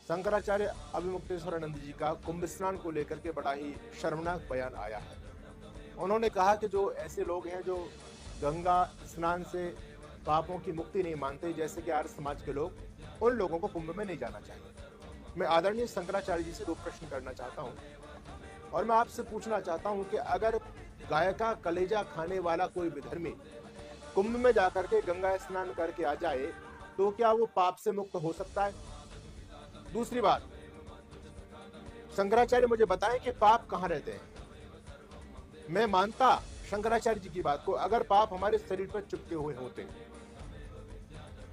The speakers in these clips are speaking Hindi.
शंकराचार्य अभिमुक्तेश्वरानंद जी का कुंभ स्नान को लेकर के बड़ा ही शर्मनाक बयान आया है। उन्होंने कहा कि जो ऐसे लोग हैं जो गंगा स्नान से पापों की मुक्ति नहीं मानते, जैसे कि आर्य समाज के लोग, उन लोगों को कुंभ में नहीं जाना चाहिए। मैं आदरणीय शंकराचार्य जी से दो प्रश्न करना चाहता हूँ और मैं आपसे पूछना चाहता हूँ कि अगर गाय का कलेजा खाने वाला कोई विधर्मी कुंभ में जाकर के गंगा स्नान करके आ जाए तो क्या वो पाप से मुक्त हो सकता है? दूसरी बात, शंकराचार्य मुझे बताएं कि पाप कहाँ रहते हैं। मैं मानता शंकराचार्य जी की बात को अगर पाप हमारे शरीर पर चिपके हुए होते।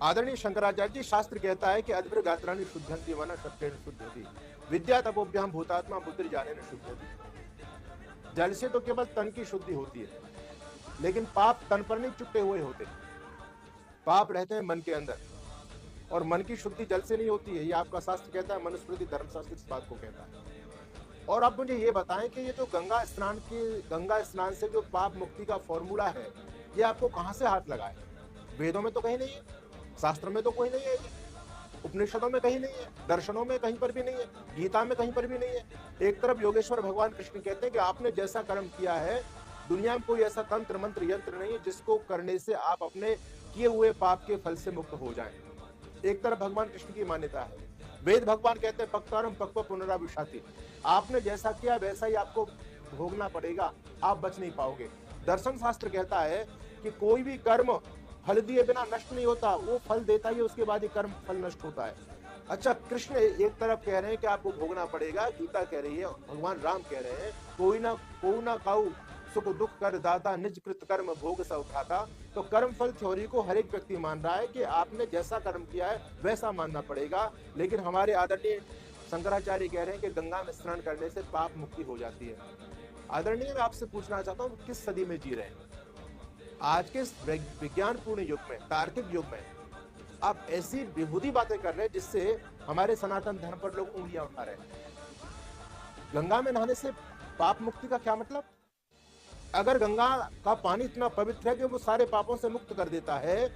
आदरणीय शंकराचार्य जी, शास्त्र कहता है कि अद्भुत गात्राणि शुद्धंति मन सत्येन शुद्धति विद्या तपोभ्याम भूतात्मा बुद्धि जानेन शुद्धति। जल से तो केवल तन की शुद्धि होती है, लेकिन पाप तन पर नहीं चिपटे हुए होते। पाप रहते हैं मन के अंदर, और मन की शुद्धि जल से नहीं होती है। ये आपका शास्त्र कहता है, मनुस्मृति धर्मशास्त्र इस बात को कहता है। और आप मुझे ये बताएं कि ये जो गंगा स्नान से जो पाप मुक्ति का फॉर्मूला है, ये आपको कहां से हाथ लगा है? वेदों में तो कहीं नहीं है, शास्त्रों में तो कोई नहीं है, उपनिषदों में कहीं नहीं है, दर्शनों में कहीं पर भी नहीं है, गीता में कहीं पर भी नहीं है। एक तरफ योगेश्वर भगवान कृष्ण कहते हैं कि आपने जैसा कर्म किया है, दुनिया में कोई ऐसा तंत्र मंत्र यंत्र नहीं है जिसको करने से आप अपने किए हुए पाप के फल से मुक्त हो जाएं। एक तरफ भगवान कृष्ण की मान्यता है, वेद भगवान कहते हैं पक्तारम पक्व पुनराविशाति, आपने जैसा किया वैसा ही आपको भोगना पड़ेगा, आप बच नहीं पाओगे। दर्शन शास्त्र कहता है कि कोई भी कर्म फल दिए बिना नष्ट नहीं होता, वो फल देता ही उसके बाद ही कर्म फल नष्ट होता है। अच्छा, कृष्ण एक तरफ कह रहे हैं कि आपको भोगना पड़ेगा, गीता कह रही है, भगवान राम कह रहे हैं कोई ना काऊ सुख दुख कर दाता निज कृत कर्म भोग सा उठाता। तो कर्म फल थ्योरी को हर एक व्यक्ति मान रहा है कि आपने जैसा कर्म किया है वैसा मानना पड़ेगा, लेकिन हमारे आदरणीय शंकराचार्य कह रहे हैं कि गंगा में स्नान करने से पाप मुक्ति हो जाती है। आदरणीय, मैं आपसे पूछना चाहता हूँ, किस सदी में जी रहे हैं? आज के विज्ञानपूर्ण युग में, तार्किक युग में आप ऐसी विभूति बातें कर रहे हैं जिससे हमारे सनातन धर्म पर लोग उंगलियां उठा रहे हैं। गंगा में नहाने से पाप मुक्ति का क्या मतलब? अगर गंगा का पानी इतना पवित्र है कि वो सारे पापों से मुक्त कर देता है,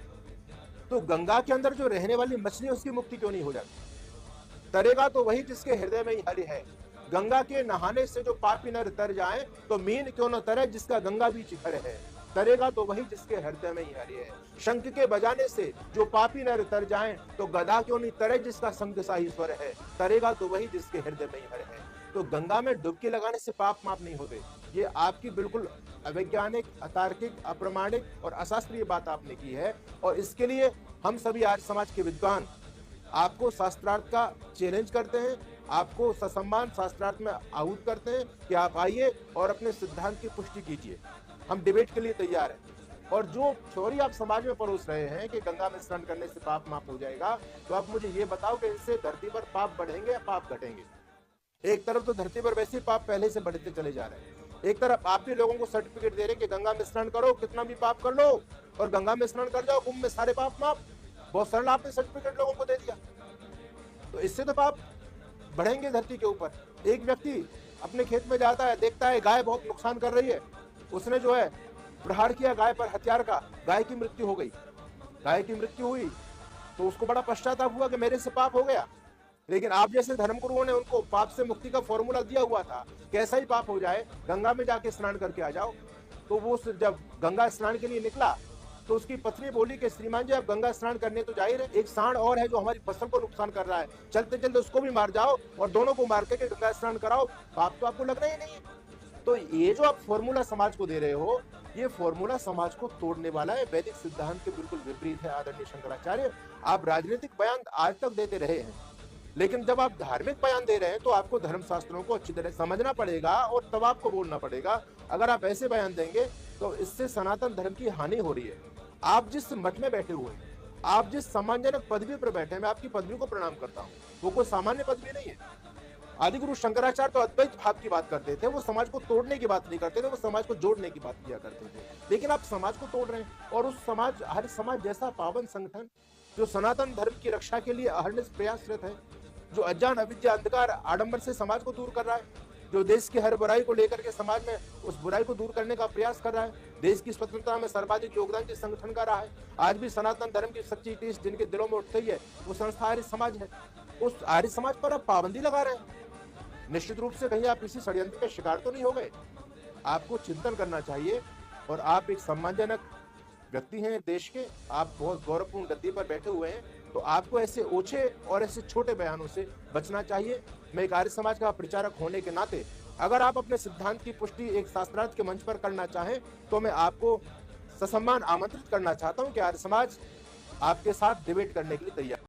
तो गंगा के अंदर जो रहने वाली मछली है उसकी मुक्ति क्यों नहीं हो जाती? तरेगा तो वही जिसके हृदय में ही हरि है। गंगा के नहाने से जो पापी नर तर जाए तो मीन क्यों न तरे जिसका गंगा बीच घर है। तरेगा तो वही जिसके हृदय में ही हरि है। शंख के बजाने से जो पापी नर तर जाए तो गदा क्यों नहीं तरे जिसका शंख सा ही स्वर है। तरेगा तो वही जिसके हृदय में ही हरि है। तो गंगा में डुबकी लगाने से पाप माफ नहीं होते। ये आपकी बिल्कुल अवैज्ञानिक, अतार्किक, अप्रमाणिक और अशास्त्रीय बात आपने की है, और इसके लिए हम सभी आर्य समाज के विद्वान आपको शास्त्रार्थ का चैलेंज करते हैं, आपको ससम्मान शास्त्रार्थ में आहूत करते हैं कि आप आइए और अपने सिद्धांत की पुष्टि कीजिए। हम डिबेट के लिए तैयार हैं। और जो थ्योरी आप समाज में परोस रहे हैं कि गंगा में स्नान करने से पाप माफ हो जाएगा, तो आप मुझे ये बताओ कि इससे धरती पर पाप बढ़ेंगे या पाप घटेंगे? एक तरफ तो धरती पर वैसे पाप पहले से बढ़ते चले जा रहे हैं, एक तरफ आप भी लोगों को सर्टिफिकेट दे रहे हैं कि गंगा में स्नान करो, कितना भी पाप कर लो और गंगा में स्नान कर जाओ, कुंभ में सारे पाप माफ। बहुत सरल आपने सर्टिफिकेट लोगों को दे दिया। तो इससे तो पाप बढ़ेंगे धरती के ऊपर। एक व्यक्ति अपने खेत में जाता है, देखता है गाय बहुत नुकसान कर रही है, उसने जो है प्रहार किया गाय पर हथियार का, गाय की मृत्यु हो गई। गाय की मृत्यु हुई तो उसको बड़ा पश्चाताप हुआ कि मेरे से पाप हो गया। लेकिन आप जैसे धर्मगुरुओं ने उनको पाप से मुक्ति का फॉर्मूला दिया हुआ था, कैसा ही पाप हो जाए गंगा में जाके स्नान करके आ जाओ। तो वो जब गंगा स्नान के लिए निकला तो उसकी पत्नी बोली कि श्रीमान जी, आप गंगा स्नान करने तो जा ही रहे, एक सांड और है जो हमारी फसल को नुकसान कर रहा है, चलते चलते उसको भी मार जाओ और दोनों को मार के गंगा स्नान कराओ, पाप तो आपको लगना ही नहीं है। तो ये जो आप फॉर्मूला समाज को दे रहे हो, ये फॉर्मूला समाज को तोड़ने वाला है, वैदिक सिद्धांत के बिल्कुल विपरीत है। आदरणीय शंकराचार्य, आप राजनीतिक बयान आज तक देते रहे हैं, लेकिन जब आप धार्मिक बयान दे रहे हैं तो आपको धर्मशास्त्रों को अच्छी तरह समझना पड़ेगा और तब आपको बोलना पड़ेगा। अगर आप ऐसे बयान देंगे तो इससे सनातन धर्म की हानि हो रही है। आप जिस मठ में बैठे हुए हैं, आप जिस सम्मानजनक पदवी पर बैठे हैं, मैं आपकी पदवी को प्रणाम करता हूँ, वो कोई सामान्य पदवी नहीं है। आदिगुरु शंकराचार्य तो अद्वैत भाव की बात करते थे, वो समाज को तोड़ने की बात नहीं करते थे, वो समाज को जोड़ने की बात किया करते थे। लेकिन आप समाज को तोड़ रहे हैं, और उस समाज, हर समाज जैसा पावन संगठन जो सनातन धर्म की रक्षा के लिए अहर्निश प्रयासरत है, जो अज्ञान अविद्या अंधकार आडंबर से समाज को दूर कर रहा है, जो देश की हर बुराई को लेकर के समाज में उस बुराई को दूर करने का प्रयास कर रहा है, देश की स्वतंत्रता में सर्वाधिक योगदान जिस संगठन का रहा है, आज भी सनातन धर्म की सच्ची टीस जिनके दिलों में उठती है, वो संस्था आर्य समाज है। उस आर्य समाज पर आप पाबंदी लगा रहे हैं। निश्चित रूप से कहीं आप किसी षड्यंत्र के शिकार तो नहीं हो गए। आपको चिंतन करना चाहिए और आप एक सम्मानजनक व्यक्ति हैं देश के, आप बहुत गौरवपूर्ण गद्दी पर बैठे हुए हैं, तो आपको ऐसे ओछे और ऐसे छोटे बयानों से बचना चाहिए। मैं एक आर्य समाज का प्रचारक होने के नाते अगर आप अपने सिद्धांत की पुष्टि एक शास्त्रार्थ के मंच पर करना चाहें तो मैं आपको ससम्मान आमंत्रित करना चाहता हूं कि आर्य समाज आपके साथ डिबेट करने के लिए तैयार